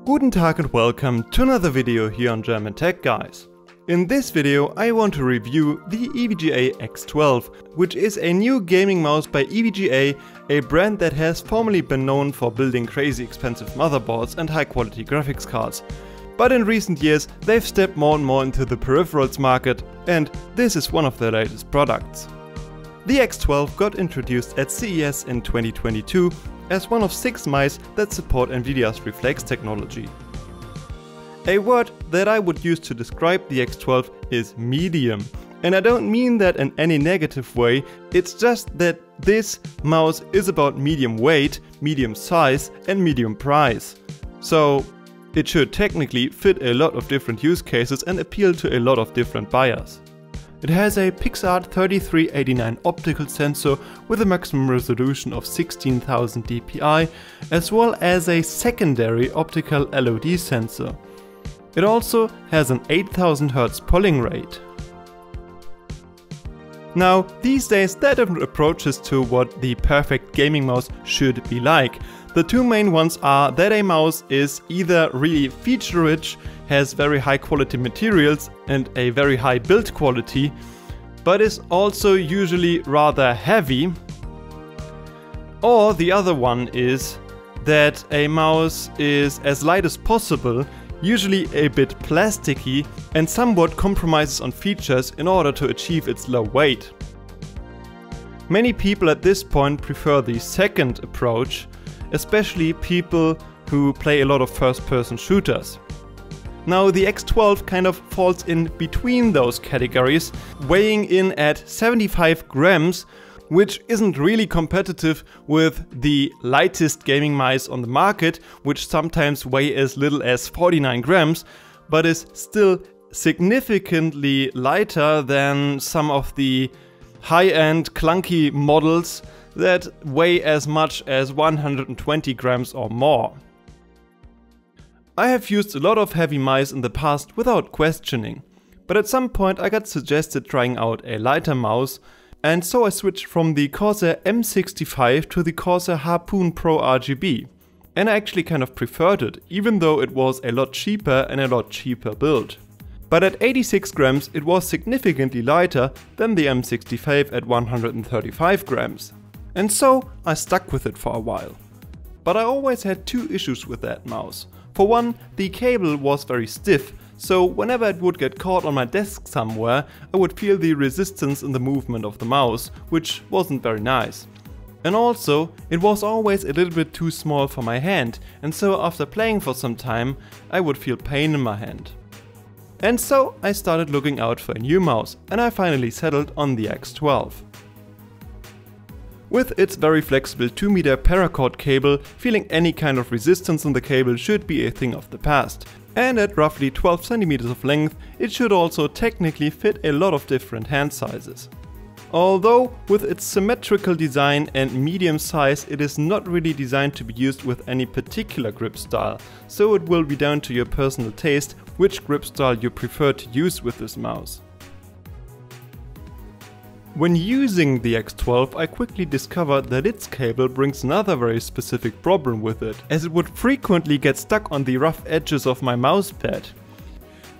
Guten Tag and welcome to another video here on German Tech Guys. In this video I want to review the EVGA X12, which is a new gaming mouse by EVGA, a brand that has formerly been known for building crazy expensive motherboards and high quality graphics cards. But in recent years they've stepped more and more into the peripherals market, and this is one of their latest products. The X12 got introduced at CES in 2022 as one of 6 mice that support Nvidia's Reflex technology. A word that I would use to describe the X12 is medium. And I don't mean that in any negative way, it's just that this mouse is about medium weight, medium size and medium price. So it should technically fit a lot of different use cases and appeal to a lot of different buyers. It has a PixArt 3389 optical sensor with a maximum resolution of 16,000 dpi, as well as a secondary optical LOD sensor. It also has an 8000 Hertz polling rate. Now, these days there are different approaches to what the perfect gaming mouse should be like. The two main ones are that a mouse is either really feature rich, has very high quality materials and a very high build quality, but is also usually rather heavy. Or the other one is that a mouse is as light as possible, usually a bit plasticky, and somewhat compromises on features in order to achieve its low weight. Many people at this point prefer the second approach, especially people who play a lot of first-person shooters. Now the X12 kind of falls in between those categories, weighing in at 75 grams, which isn't really competitive with the lightest gaming mice on the market, which sometimes weigh as little as 49 grams, but is still significantly lighter than some of the high-end clunky models that weigh as much as 120 grams or more. I have used a lot of heavy mice in the past without questioning, but at some point I got suggested trying out a lighter mouse, and so I switched from the Corsair M65 to the Corsair Harpoon Pro RGB. And I actually kind of preferred it, even though it was a lot cheaper and a lot cheaper build. But at 86 grams it was significantly lighter than the M65 at 135 grams. And so I stuck with it for a while. But I always had two issues with that mouse. For one, the cable was very stiff, so whenever it would get caught on my desk somewhere, I would feel the resistance in the movement of the mouse, which wasn't very nice. And also, it was always a little bit too small for my hand, and so after playing for some time, I would feel pain in my hand. And so I started looking out for a new mouse, and I finally settled on the X12. With its very flexible 2-meter paracord cable, feeling any kind of resistance in the cable should be a thing of the past. And at roughly 12 cm of length, it should also technically fit a lot of different hand sizes. Although with its symmetrical design and medium size, it is not really designed to be used with any particular grip style, so it will be down to your personal taste which grip style you prefer to use with this mouse. When using the X12, I quickly discovered that its cable brings another very specific problem with it, as it would frequently get stuck on the rough edges of my mousepad.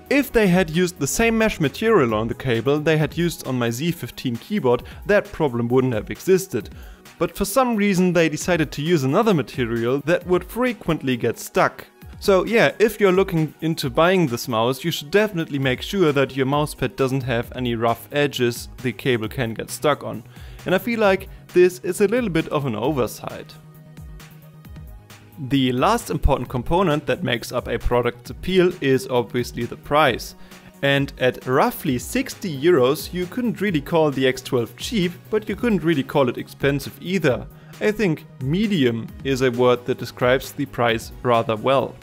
If they had used the same mesh material on the cable they had used on my Z15 keyboard, that problem wouldn't have existed. But for some reason they decided to use another material that would frequently get stuck. So yeah, if you're looking into buying this mouse, you should definitely make sure that your mousepad doesn't have any rough edges the cable can get stuck on. And I feel like this is a little bit of an oversight. The last important component that makes up a product's appeal is obviously the price. And at roughly 60 euros you couldn't really call the X12 cheap, but you couldn't really call it expensive either. I think medium is a word that describes the price rather well.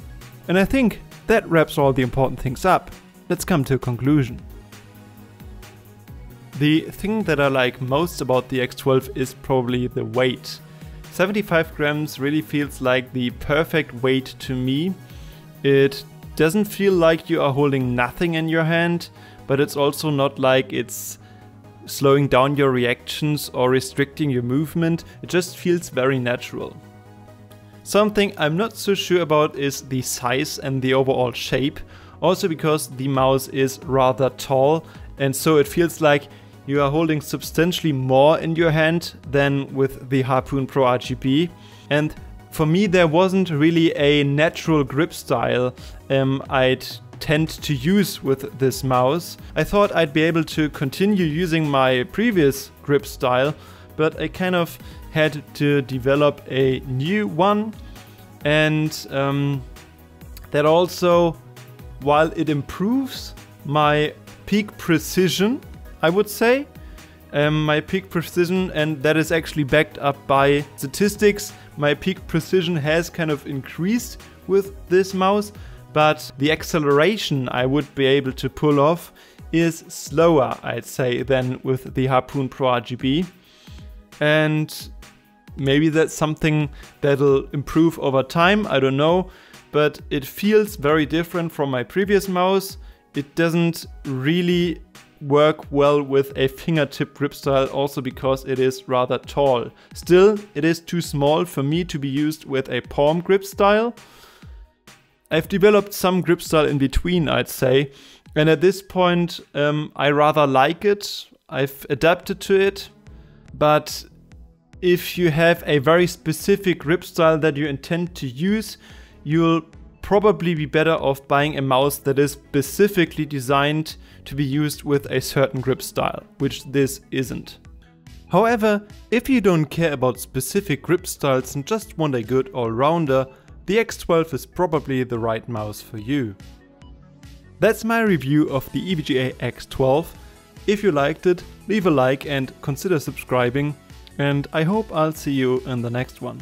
And I think that wraps all the important things up. Let's come to a conclusion. The thing that I like most about the X12 is probably the weight. 75 grams really feels like the perfect weight to me. It doesn't feel like you are holding nothing in your hand, but it's also not like it's slowing down your reactions or restricting your movement. It just feels very natural. Something I'm not so sure about is the size and the overall shape, also because the mouse is rather tall and so it feels like you are holding substantially more in your hand than with the Harpoon Pro RGB. And for me there wasn't really a natural grip style I'd tend to use with this mouse. I thought I'd be able to continue using my previous grip style, but I kind of had to develop a new one, and that also, while it improves my peak precision, I would say, my peak precision, and that is actually backed up by statistics, my peak precision has kind of increased with this mouse, but the acceleration I would be able to pull off is slower, I'd say, than with the Harpoon Pro RGB. And maybe that's something that'll improve over time, I don't know, but it feels very different from my previous mouse. It doesn't really work well with a fingertip grip style, also because it is rather tall. Still, it is too small for me to be used with a palm grip style. I've developed some grip style in between, I'd say, and at this point I rather like it. I've adapted to it, but if you have a very specific grip style that you intend to use, you'll probably be better off buying a mouse that is specifically designed to be used with a certain grip style, which this isn't. However, if you don't care about specific grip styles and just want a good all-rounder, the X12 is probably the right mouse for you. That's my review of the EVGA X12. If you liked it, leave a like and consider subscribing, and I hope I'll see you in the next one.